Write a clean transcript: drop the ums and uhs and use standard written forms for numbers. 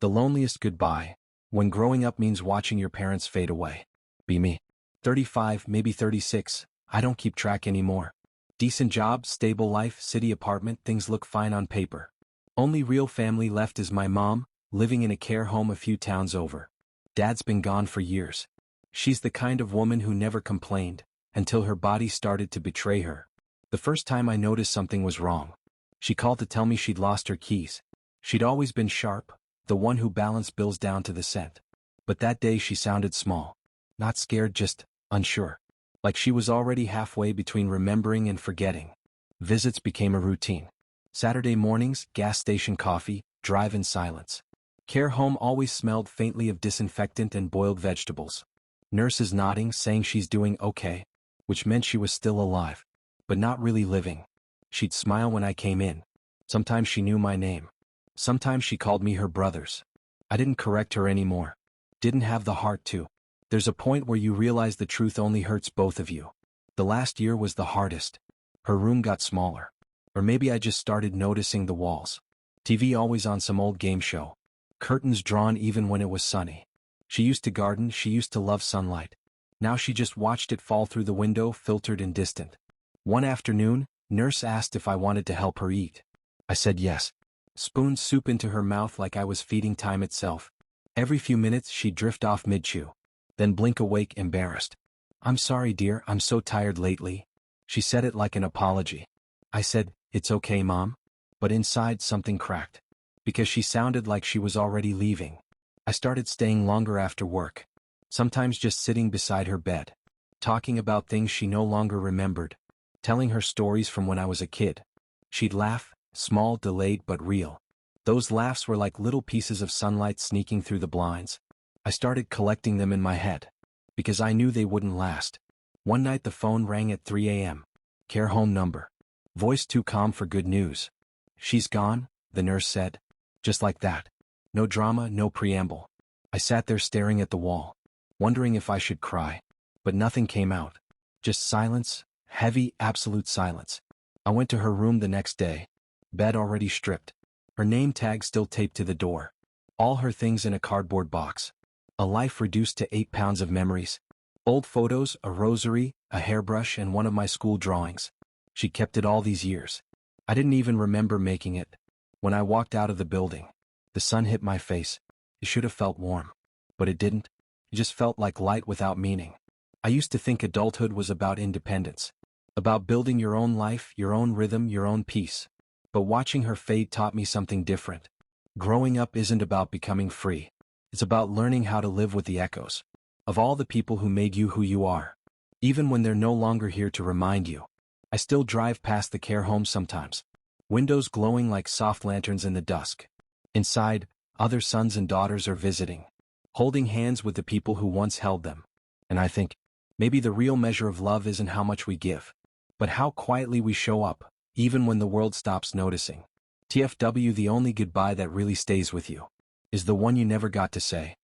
The loneliest goodbye, when growing up means watching your parents fade away. Be me. 35, maybe 36, I don't keep track anymore. Decent job, stable life, city apartment, things look fine on paper. Only real family left is my mom, living in a care home a few towns over. Dad's been gone for years. She's the kind of woman who never complained, until her body started to betray her. The first time I noticed something was wrong, she called to tell me she'd lost her keys. She'd always been sharp, the one who balanced bills down to the cent. But that day she sounded small. Not scared, just unsure. Like she was already halfway between remembering and forgetting. Visits became a routine. Saturday mornings, gas station coffee, drive in silence. Care home always smelled faintly of disinfectant and boiled vegetables. Nurses nodding, saying she's doing okay, which meant she was still alive, but not really living. She'd smile when I came in. Sometimes she knew my name. Sometimes she called me her brothers. I didn't correct her anymore. Didn't have the heart to. There's a point where you realize the truth only hurts both of you. The last year was the hardest. Her room got smaller. Or maybe I just started noticing the walls. TV always on some old game show. Curtains drawn even when it was sunny. She used to garden, she used to love sunlight. Now she just watched it fall through the window, filtered and distant. One afternoon, nurse asked if I wanted to help her eat. I said yes. Spooned soup into her mouth like I was feeding time itself. Every few minutes she'd drift off mid-chew. Then blink awake, embarrassed. "I'm sorry, dear, I'm so tired lately." She said it like an apology. I said, "It's okay, Mom." But inside something cracked. Because she sounded like she was already leaving. I started staying longer after work. Sometimes just sitting beside her bed. Talking about things she no longer remembered. Telling her stories from when I was a kid. She'd laugh, small, delayed, but real. Those laughs were like little pieces of sunlight sneaking through the blinds. I started collecting them in my head. Because I knew they wouldn't last. One night the phone rang at 3 a.m. Care home number. Voice too calm for good news. "She's gone," the nurse said. Just like that. No drama, no preamble. I sat there staring at the wall, wondering if I should cry. But nothing came out. Just silence, heavy, absolute silence. I went to her room the next day. Bed already stripped. Her name tag still taped to the door. All her things in a cardboard box. A life reduced to 8 pounds of memories. Old photos, a rosary, a hairbrush, and one of my school drawings. She kept it all these years. I didn't even remember making it. When I walked out of the building, the sun hit my face. It should have felt warm. But it didn't. It just felt like light without meaning. I used to think adulthood was about independence. About building your own life, your own rhythm, your own peace. But watching her fade taught me something different. Growing up isn't about becoming free. It's about learning how to live with the echoes of all the people who made you who you are. Even when they're no longer here to remind you. I still drive past the care home sometimes. Windows glowing like soft lanterns in the dusk. Inside, other sons and daughters are visiting. Holding hands with the people who once held them. And I think, maybe the real measure of love isn't how much we give, but how quietly we show up, even when the world stops noticing. TFW, the only goodbye that really stays with you is the one you never got to say.